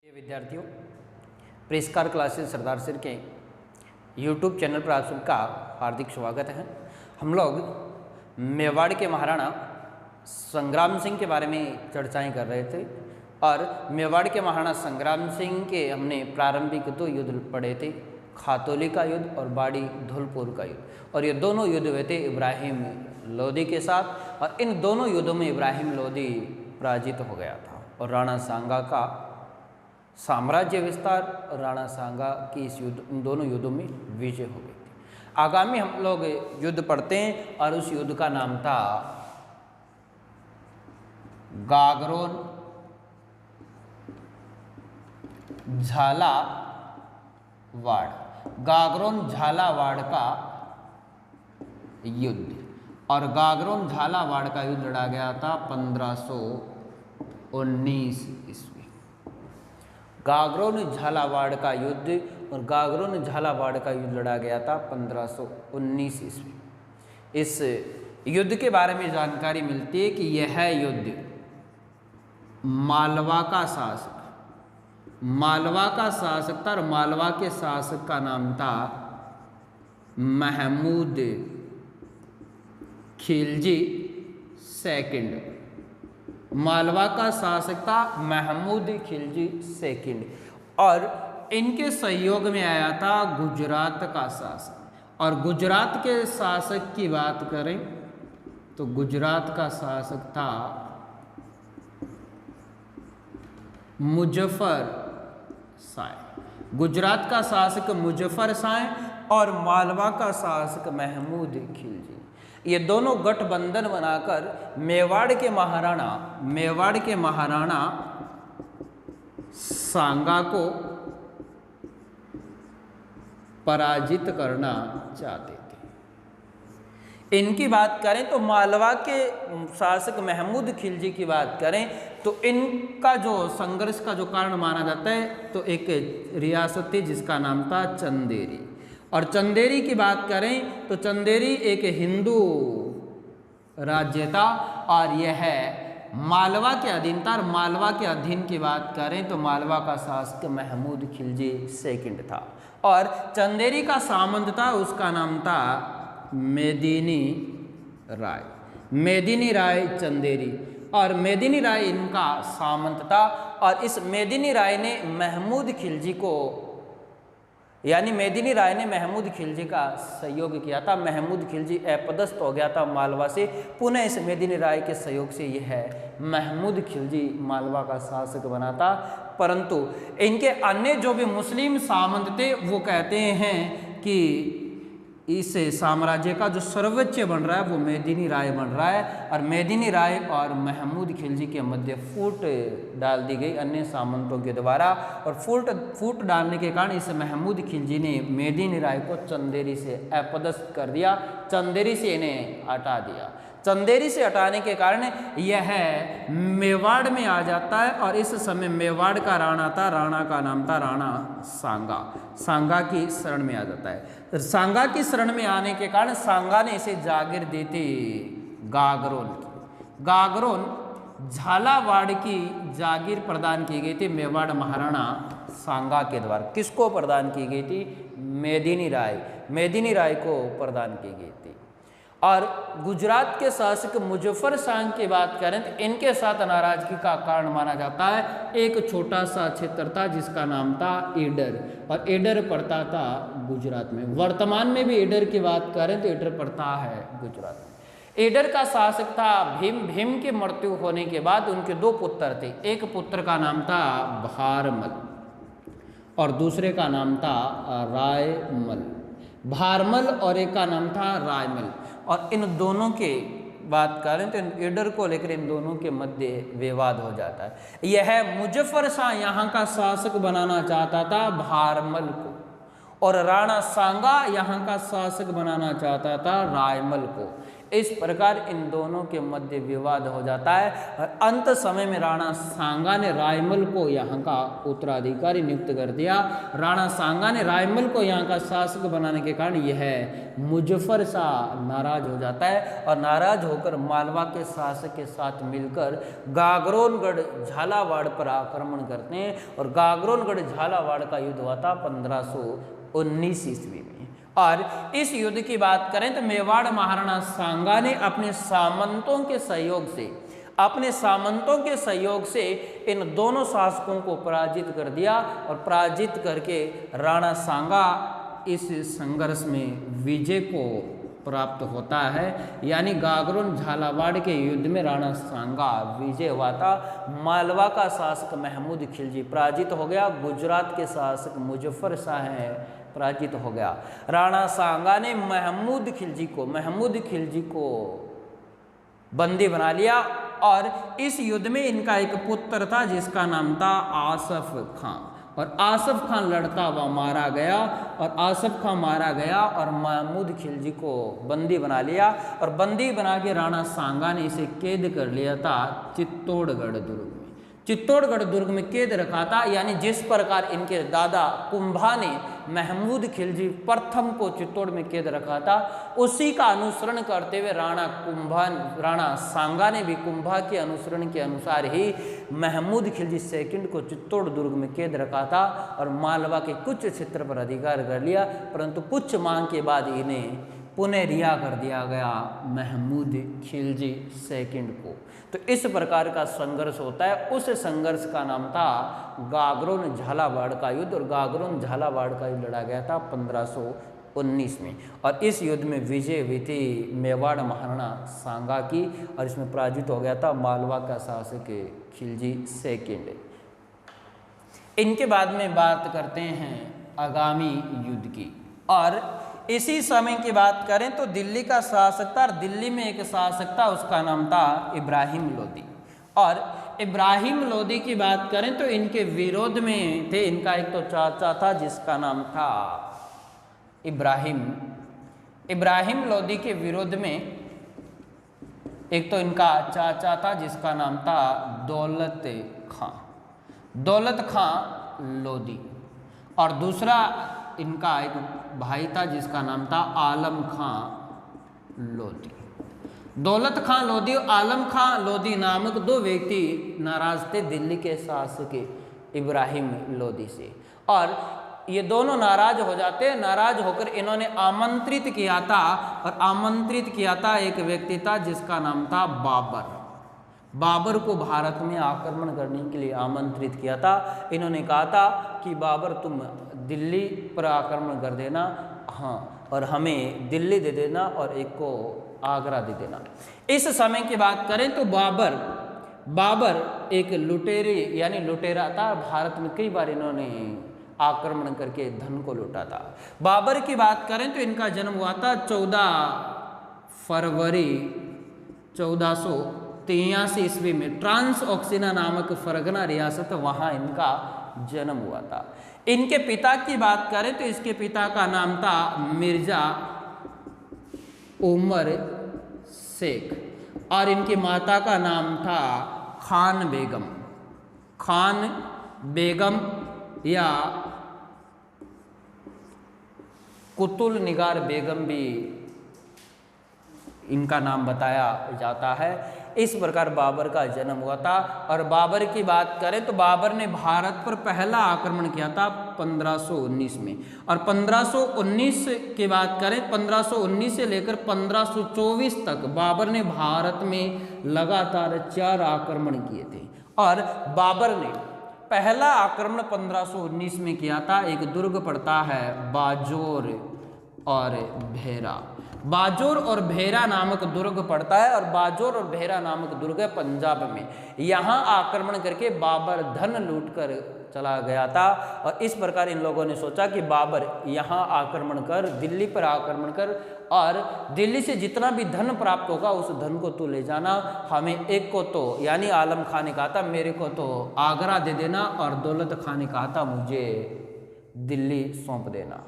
विद्यार्थियों, प्रेसकार क्लासेस सरदार सिर के यूट्यूब चैनल पर आप सबका हार्दिक स्वागत है। हम लोग मेवाड़ के महाराणा संग्राम सिंह के बारे में चर्चाएं कर रहे थे और मेवाड़ के महाराणा संग्राम सिंह के हमने प्रारंभिक दो युद्ध पढ़े थे, खातौली का युद्ध और बाड़ी धौलपुर का युद्ध। और ये दोनों युद्ध हुए थे इब्राहिम लोदी के साथ और इन दोनों युद्धों में इब्राहिम लोदी पराजित हो गया था और राणा सांगा का साम्राज्य विस्तार और राणा सांगा की इन दोनों युद्धों में विजय हो गई थी। आगामी हम लोग युद्ध पढ़ते हैं और उस युद्ध का नाम था गागरोन झालावाड़। गागरोन झालावाड़ का युद्ध, और गागरोन झालावाड़ का युद्ध लड़ा गया था 1519 ईस्वी। गागरोन झालावाड़ का युद्ध और गागरोन झालावाड़ का युद्ध लड़ा गया था 1519 ईस्वी। इस युद्ध के बारे में जानकारी मिलती है कि यह युद्ध मालवा का शासक था और मालवा के शासक का नाम था महमूद खिलजी सेकंड। मालवा का शासक था महमूद खिलजी सेकंड और इनके सहयोग में आया था गुजरात का शासक। और गुजरात के शासक की बात करें तो गुजरात का शासक था मुजफ्फर शाह। गुजरात का शासक मुजफ्फर शाह और मालवा का शासक महमूद खिलजी, ये दोनों गठबंधन बनाकर मेवाड़ के महाराणा सांगा को पराजित करना चाहते थे। इनकी बात करें तो मालवा के शासक महमूद खिलजी की बात करें तो इनका जो संघर्ष का जो कारण माना जाता है तो एक रियासत थी जिसका नाम था चंदेरी। और चंदेरी की बात करें तो चंदेरी एक हिंदू राज्य था और यह मालवा के अधीन था। और मालवा के अधीन की बात करें तो मालवा का शासक महमूद खिलजी सेकंड था और चंदेरी का सामंत था, उसका नाम था मेदिनी राय चंदेरी। और मेदिनी राय इनका सामंत था और इस मेदिनी राय ने महमूद खिलजी का सहयोग किया था। महमूद खिलजी अपदस्थ हो गया था मालवा से, पुनः इस मेदिनी राय के सहयोग से यह महमूद खिलजी मालवा का शासक बना था। परंतु इनके अन्य जो भी मुस्लिम सामंत थे वो कहते हैं कि इस साम्राज्य का जो सर्वोच्च बन रहा है वो मेदिनी राय बन रहा है और मेदिनी राय और महमूद खिलजी के मध्य फूट डाल दी गई अन्य सामंतों के द्वारा। और फूट डालने के कारण इस महमूद खिलजी ने मेदिनी राय को चंदेरी से अपदस्थ कर दिया, चंदेरी से इन्हें हटा दिया। चंदेरी से हटाने के कारण यह मेवाड़ में आ जाता है और इस समय मेवाड़ का राणा का नाम था राणा सांगा की शरण में आ जाता है। सांगा की शरण में आने के कारण सांगा ने इसे जागीर दी थी गागरोन झालावाड़ की जागीर प्रदान की गई थी मेवाड़ महाराणा सांगा के द्वारा। किसको प्रदान की गई थी? मेदिनी राय को प्रदान की गई थी। और गुजरात के शासक मुजफ्फर शाह की बात करें तो इनके साथ नाराजगी का कारण माना जाता है एक छोटा सा क्षेत्र था जिसका नाम था ईडर, और ईडर पड़ता था गुजरात में। वर्तमान में भी ईडर की बात करें तो ईडर पड़ता है गुजरात में। ईडर का शासक था भीम के मृत्यु होने के बाद उनके दो पुत्र थे। एक पुत्र का नाम था भारमल और दूसरे का नाम था रायमल। भारमल और एक का नाम था रायमल। और इन दोनों के बात करें तो ईडर को लेकर इन दोनों के मध्य विवाद हो जाता है। यह मुजफ्फर शाह यहाँ का शासक बनाना चाहता था भारमल को और राणा सांगा यहाँ का शासक बनाना चाहता था रायमल को। इस प्रकार इन दोनों के मध्य विवाद हो जाता है और अंत समय में राणा सांगा ने रायमल को यहाँ का उत्तराधिकारी नियुक्त कर दिया। राणा सांगा ने रायमल को यहाँ का शासक बनाने के कारण यह मुजफ्फर शाह नाराज हो जाता है और नाराज होकर मालवा के शासक के साथ मिलकर गागरोनगढ़ झालावाड़ पर आक्रमण करते हैं और गागरोनगढ़ झालावाड़ का युद्ध हुआ था 1519 ईस्वी में। और इस युद्ध की बात करें तो मेवाड़ महाराणा सांगा ने अपने सामंतों के सहयोग से इन दोनों शासकों को पराजित कर दिया और पराजित करके राणा सांगा इस संघर्ष में विजय को प्राप्त होता है। यानी गागरोन झालावाड़ के युद्ध में राणा सांगा विजय हुआ था। मालवा का शासक महमूद खिलजी पराजित हो गया, गुजरात के शासक मुजफ्फर शाह पराजित हो गया। राणा सांगा ने महमूद खिलजी को बंदी बना लिया और इस युद्ध में इनका एक पुत्र था जिसका नाम था आसफ खां और आसफ खां लड़ता हुआ मारा गया और महमूद खिलजी को बंदी बना लिया और बंदी बना के राणा सांगा ने इसे कैद कर लिया था चित्तौड़गढ़ दुर्ग में कैद रखा था। यानी जिस प्रकार इनके दादा कुंभा ने महमूद खिलजी प्रथम को चित्तौड़ में कैद रखा था, उसी का अनुसरण करते हुए राणा सांगा ने भी कुंभा के अनुसरण के अनुसार ही महमूद खिलजी सेकंड को चित्तौड़ दुर्ग में कैद रखा था और मालवा के कुछ क्षेत्र पर अधिकार कर लिया, परंतु कुछ मांग के बाद इन्हें पुनः रिहा कर दिया गया महमूद खिलजी सेकंड को। तो इस प्रकार का संघर्ष होता है। उस संघर्ष का नाम था गागरोन झालावाड़ का युद्ध और गागरोन झालावाड़ का युद्ध लड़ा गया था 1519 में और इस युद्ध में विजय हुई थी मेवाड़ महाराणा सांगा की और इसमें पराजित हो गया था मालवा का शासक खिलजी सेकंड। इनके बाद में बात करते हैं आगामी युद्ध की और इसी समय की बात करें तो दिल्ली का शासक था और दिल्ली में एक शासक था, उसका नाम था इब्राहिम लोदी। और इब्राहिम लोदी की बात करें तो इनके विरोध में थे, इनका एक तो चाचा था जिसका नाम था इब्राहिम लोदी के विरोध में एक तो इनका चाचा था जिसका नाम था दौलत खां लोदी और दूसरा इनका एक भाई था जिसका नाम था आलम खां लोदी। दौलत खां लोदी और आलम खां लोदी नामक दो व्यक्ति नाराज थे दिल्ली के शासक इब्राहिम लोदी से और ये दोनों नाराज हो जाते। नाराज होकर इन्होंने आमंत्रित किया था एक व्यक्ति था जिसका नाम था बाबर को भारत में आक्रमण करने के लिए आमंत्रित किया था। इन्होंने कहा था कि बाबर तुम दिल्ली पर आक्रमण कर देना, हाँ, और हमें दिल्ली दे देना और एक को आगरा दे देना। इस समय की बात करें तो बाबर एक लुटेरा था। भारत में कई बार इन्होंने आक्रमण करके धन को लूटा था। बाबर की बात करें तो इनका जन्म हुआ था 14 फरवरी 1483 ईस्वी में ट्रांस ऑक्सिना नामक फरगना रियासत, वहाँ इनका जन्म हुआ था। इनके पिता की बात करें तो इसके पिता का नाम था मिर्जा उमर शेख और इनकी माता का नाम था खान बेगम या कुतुल निगार बेगम भी इनका नाम बताया जाता है। इस प्रकार बाबर का जन्म हुआ था। और बाबर की बात करें तो बाबर ने भारत पर पहला आक्रमण किया था 1519 में और 1519 की बात करें 1519 से लेकर 1524 तक बाबर ने भारत में लगातार 4 आक्रमण किए थे। और बाबर ने पहला आक्रमण 1519 में किया था। एक दुर्ग पड़ता है बाजोर और भेरा नामक दुर्ग पड़ता है और बाजोर और भेरा नामक दुर्ग है पंजाब में। यहाँ आक्रमण करके बाबर धन लूटकर चला गया था और इस प्रकार इन लोगों ने सोचा कि बाबर यहाँ आक्रमण कर, दिल्ली पर आक्रमण कर और दिल्ली से जितना भी धन प्राप्त होगा उस धन को तू ले जाना, हमें एक को तो यानी आलम खां ने कहा था मेरे को तो आगरा दे देना और दौलत खां ने कहा था मुझे दिल्ली सौंप देना।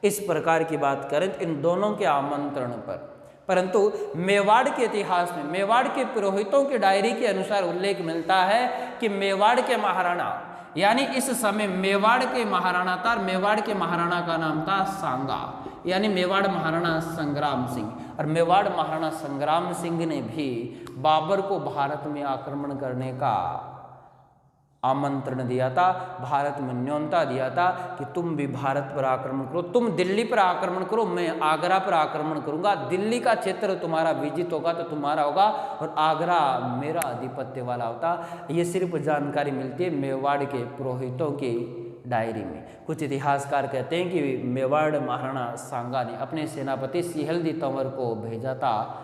इस प्रकार की बात करें तो इन दोनों के आमंत्रण पर परंतु मेवाड़ के इतिहास में मेवाड़ के पुरोहितों की डायरी के अनुसार उल्लेख मिलता है कि मेवाड़ के महाराणा, यानी इस समय मेवाड़ के महाराणा था, मेवाड़ के महाराणा का नाम था सांगा, यानी मेवाड़ महाराणा संग्राम सिंह। और मेवाड़ महाराणा संग्राम सिंह ने भी बाबर को भारत में आक्रमण करने का आमंत्रण दिया था, भारत में न्योता दिया था कि तुम भी भारत पर आक्रमण करो, तुम दिल्ली पर आक्रमण करो, मैं आगरा पर आक्रमण करूंगा, दिल्ली का क्षेत्र तुम्हारा विजित होगा तो तुम्हारा होगा और आगरा मेरा आधिपत्य वाला होता। ये सिर्फ जानकारी मिलती है मेवाड़ के पुरोहितों की डायरी में। कुछ इतिहासकार कहते हैं कि मेवाड़ महाराणा सांगा ने अपने सेनापति सिहलदी तंवर को भेजा था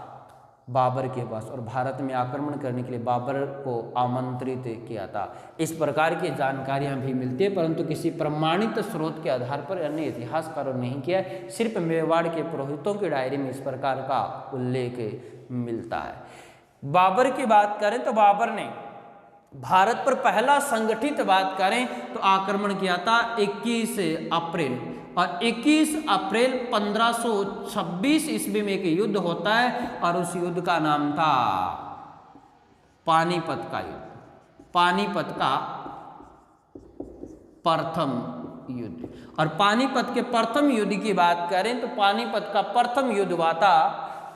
बाबर के पास और भारत में आक्रमण करने के लिए बाबर को आमंत्रित किया था। इस प्रकार की जानकारियां भी मिलती है, परंतु किसी प्रमाणित स्रोत के आधार पर अन्य इतिहासकारों ने नहीं किया, सिर्फ मेवाड़ के पुरोहितों की डायरी में इस प्रकार का उल्लेख मिलता है। बाबर की बात करें तो बाबर ने भारत पर पहला संगठित बात करें तो आक्रमण किया था 21 अप्रैल, और 21 अप्रैल 1526 ईस्वी में एक युद्ध होता है और उस युद्ध का नाम था पानीपत का युद्ध, पानीपत का प्रथम युद्ध। और पानीपत के प्रथम युद्ध की बात करें तो पानीपत का प्रथम युद्ध हुआ था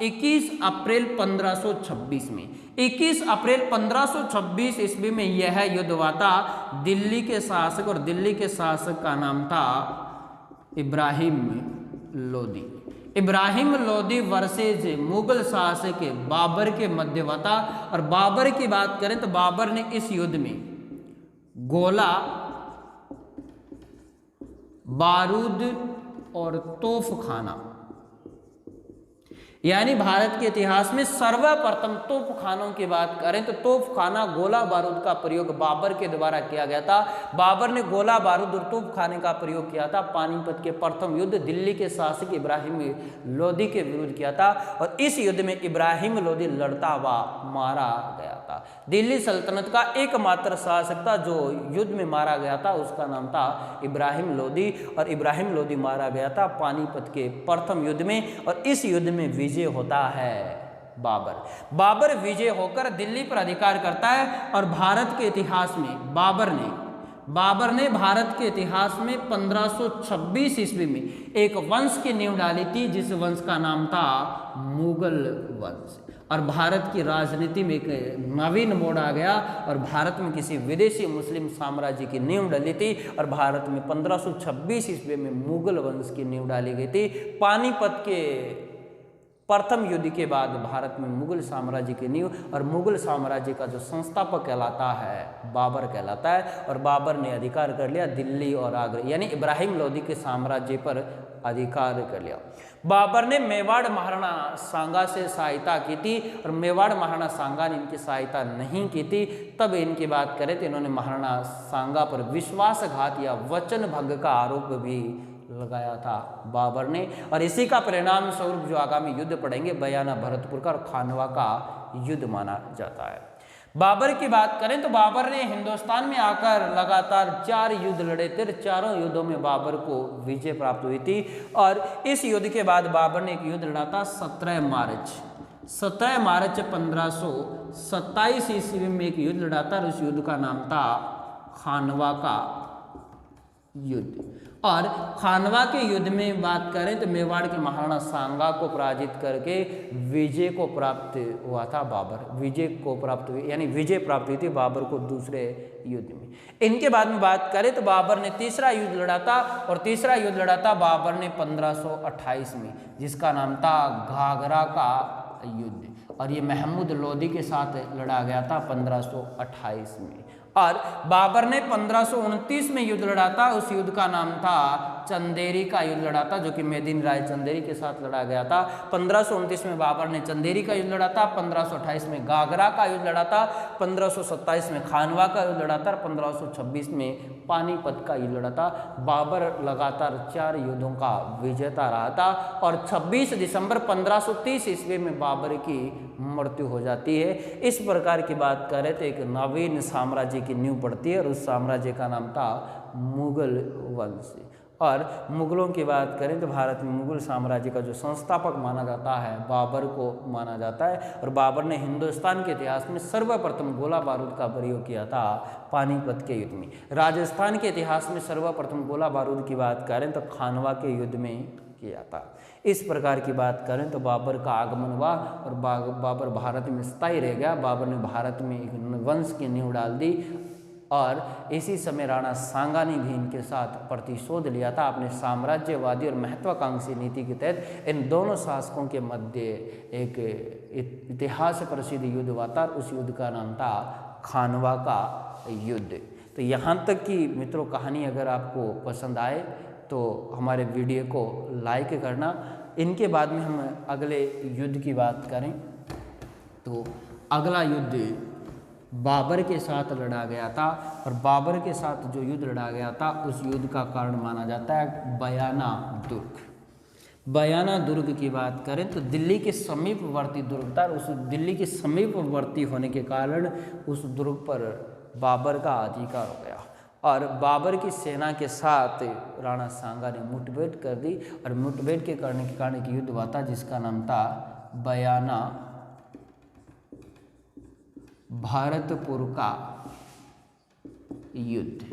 21 अप्रैल 1526 में। 21 अप्रैल 1526 ईस्वी में यह युद्ध हुआ था दिल्ली के शासक, और दिल्ली के शासक का नाम था इब्राहिम लोदी। इब्राहिम लोदी वर्सेज मुगल शासक बाबर के मध्य हुआ था। और बाबर की बात करें तो बाबर ने इस युद्ध में गोला, बारूद और तोपखाना, यानी भारत के इतिहास में सर्वप्रथम तोपखानों की बात करें तो तोपखाना, गोला बारूद का प्रयोग बाबर के द्वारा किया गया था। बाबर ने गोला बारूद और तोपखाने का प्रयोग किया था। पानीपत के प्रथम युद्ध दिल्ली के शासक इब्राहिम लोदी के विरुद्ध किया था और इस युद्ध में इब्राहिम लोदी लड़ता हुआ मारा गया था। दिल्ली सल्तनत का एकमात्र शासक था जो युद्ध में मारा गया था, उसका नाम था इब्राहिम लोदी, और इब्राहिम लोदी मारा गया था पानीपत के प्रथम युद्ध में। और इस युद्ध में विजय होता है बाबर। बाबर विजय होकर दिल्ली पर अधिकार करता है और भारत के इतिहास में बाबर ने भारत के इतिहास में 1526 ईस्वी में एक वंश की नींव डाली थी जिस वंश का नाम था मुगल वंश। और भारत की राजनीति में एक नवीन मोड़ आ गया और भारत में किसी विदेशी मुस्लिम साम्राज्य की नींव डाली थी और भारत में 1526 ईस्वी में मुगल वंश की नींव डाली गई थी। पानीपत के प्रथम युद्ध के बाद भारत में मुगल साम्राज्य की नींव, और मुगल साम्राज्य का जो संस्थापक कहलाता है बाबर कहलाता है। और बाबर ने अधिकार कर लिया दिल्ली और आगरा, यानी इब्राहिम लोदी के साम्राज्य पर अधिकार कर लिया। बाबर ने मेवाड़ महाराणा सांगा से सहायता की थी और मेवाड़ महाराणा सांगा ने इनकी सहायता नहीं की थी। तब इनकी बात करें तो इन्होंने महाराणा सांगा पर विश्वासघात या वचन भंग का आरोप भी लगाया था बाबर ने। और इसी का परिणाम स्वरूप जो आगामी युद्ध पड़ेंगे बयाना भरतपुर का और खानवा का युद्ध माना जाता है। बाबर की बात करें तो बाबर ने हिंदुस्तान में आकर लगातार 4 युद्ध लड़े थे। चारों युद्धों में बाबर को विजय प्राप्त हुई थी। और इस युद्ध के बाद बाबर ने एक युद्ध लड़ा था 17 मार्च 1527 ईस्वी में एक युद्ध लड़ा था और उस युद्ध का नाम था खानवा का युद्ध। और खानवा के युद्ध में बात करें तो मेवाड़ के महाराणा सांगा को पराजित करके विजय को प्राप्त हुआ था बाबर, विजय को प्राप्त हुई, यानी विजय प्राप्त हुई थी बाबर को दूसरे युद्ध में। इनके बाद में बात करें तो बाबर ने तीसरा युद्ध लड़ा था और तीसरा युद्ध लड़ा था बाबर ने 1528 में, जिसका नाम था घाघरा का युद्ध। और ये महमूद लोदी के साथ लड़ा गया था 1528 में। और बाबर ने 1529 में युद्ध लड़ा था, उस युद्ध का नाम था चंदेरी का युद्ध लड़ा था, जो कि मेदिनी राय चंदेरी के साथ लड़ा गया था। 1529 में बाबर ने चंदेरी का युद्ध लड़ा था, 1528 में घाघरा का युद्ध लड़ा था, 1527 में खानवा का युद्ध लड़ा था और 1526 में पानीपत का युद्ध लड़ा था। बाबर लगातार 4 युद्धों का विजेता रहा था और 26 दिसंबर 1530 ईस्वी में बाबर की मृत्यु हो जाती है। इस प्रकार की बात करें तो एक नवीन साम्राज्य की नींव पड़ती है और उस साम्राज्य का नाम था मुगल वंश। और मुगलों की बात करें तो भारत में मुगल साम्राज्य का जो संस्थापक माना जाता है बाबर को माना जाता है, और बाबर ने हिंदुस्तान के इतिहास में सर्वप्रथम गोला बारूद का प्रयोग किया था पानीपत के युद्ध में। राजस्थान के इतिहास में सर्वप्रथम गोला बारूद की बात करें तो खानवा के युद्ध में किया था। इस प्रकार की बात करें तो बाबर का आगमन हुआ और बाबर भारत में स्थायी रह गया। बाबर ने भारत में एक वंश की नींव डाल दी और इसी समय राणा सांगा ने भी इनके साथ प्रतिशोध लिया था। अपने साम्राज्यवादी और महत्वाकांक्षी नीति के तहत इन दोनों शासकों के मध्य एक इतिहास प्रसिद्ध युद्ध हुआ था। उस युद्ध का नाम था खानवा का युद्ध। तो यहाँ तक की मित्रों कहानी अगर आपको पसंद आए तो हमारे वीडियो को लाइक करना। इनके बाद में हम अगले युद्ध की बात करें तो अगला युद्ध बाबर के साथ लड़ा गया था, और बाबर के साथ जो युद्ध लड़ा गया था उस युद्ध का कारण माना जाता है बयाना दुर्ग। बयाना दुर्ग की बात करें तो दिल्ली के समीपवर्ती दुर्ग था। उस दिल्ली के समीपवर्ती होने के कारण उस दुर्ग पर बाबर का अधिकार हो गया और बाबर की सेना के साथ राणा सांगा ने मुठभेड़ कर दी, और मुठभेड़ के करने के कारण एक युद्ध हुआ था जिसका नाम था बयाना भरतपुर का युद्ध।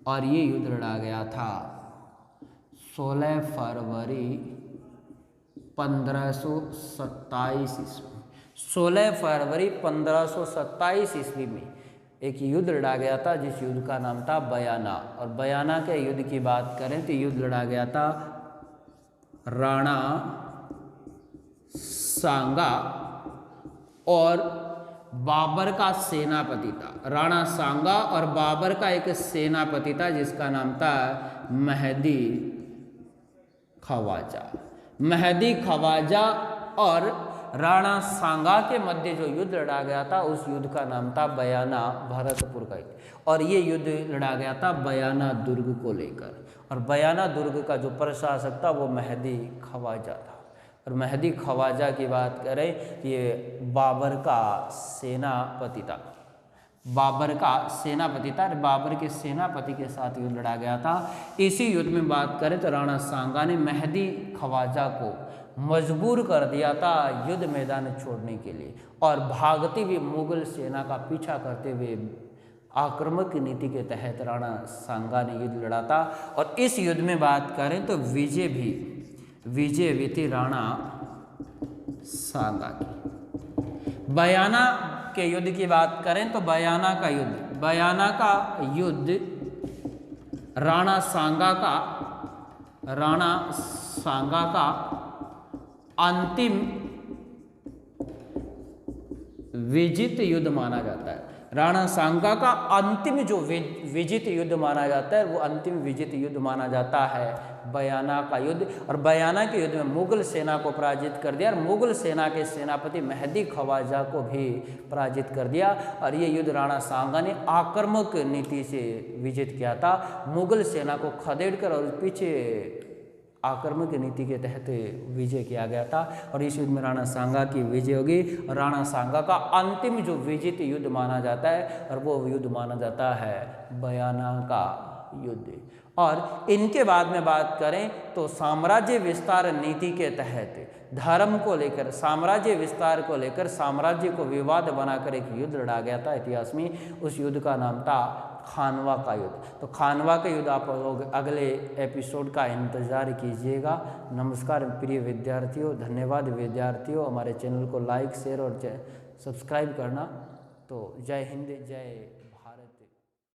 और ये युद्ध लड़ा गया था 16 फरवरी 1527 ईस्वी। 16 फरवरी 1527 ईस्वी में एक युद्ध लड़ा गया था जिस युद्ध का नाम था बयाना। और बयाना के युद्ध की बात करें तो युद्ध लड़ा गया था राणा सांगा और बाबर का सेनापति था। राणा सांगा और बाबर का एक सेनापति था जिसका नाम था मेहदी खवाजा। मेहदी खवाजा और राणा सांगा के मध्य जो युद्ध लड़ा गया था उस युद्ध का नाम था बयाना भरतपुर का युद्ध। और ये युद्ध लड़ा गया था बयाना दुर्ग को लेकर, और बयाना दुर्ग का जो प्रशासक था वो मेहदी खवाजा था। और मेहदी खवाजा की बात करें ये बाबर का सेनापति था। बाबर का सेनापति था, बाबर के सेनापति के साथ युद्ध लड़ा गया था। इसी युद्ध में बात करें तो राणा सांगा ने मेहदी खवाजा को मजबूर कर दिया था युद्ध मैदान छोड़ने के लिए, और भागती हुई मुगल सेना का पीछा करते हुए आक्रामक नीति के तहत राणा सांगा ने युद्ध लड़ा था। और इस युद्ध में बात करें तो विजय हुई थी राणा सांगा की। बयाना के युद्ध की बात करें तो बयाना का युद्ध राणा सांगा का अंतिम विजित युद्ध माना जाता है। राणा सांगा का अंतिम जो विजित युद्ध माना जाता है वो अंतिम विजित युद्ध माना जाता है बयाना का युद्ध। और बयाना के युद्ध में मुगल सेना को पराजित कर दिया और मुगल सेना के सेनापति मेहदी खवाजा को भी पराजित कर दिया। और ये युद्ध राणा सांगा ने आक्रामक नीति से विजित किया था। मुगल सेना को खदेड़कर और पीछे आक्रामक नीति के तहत विजय किया गया था, और इस युद्ध में राणा सांगा की विजय होगी। और राणा सांगा का अंतिम जो विजित युद्ध माना जाता है और वो युद्ध माना जाता है बयाना का युद्ध। और इनके बाद में बात करें तो साम्राज्य विस्तार नीति के तहत धर्म को लेकर, साम्राज्य विस्तार को लेकर साम्राज्य को विवाद बनाकर एक युद्ध लड़ा गया था इतिहास में। उस युद्ध का नाम था खानवा का युद्ध। तो खानवा का युद्ध आप लोग अगले एपिसोड का इंतज़ार कीजिएगा। नमस्कार प्रिय विद्यार्थियों, धन्यवाद विद्यार्थियों। हमारे चैनल को लाइक शेयर और सब्सक्राइब करना। तो जय हिंद, जय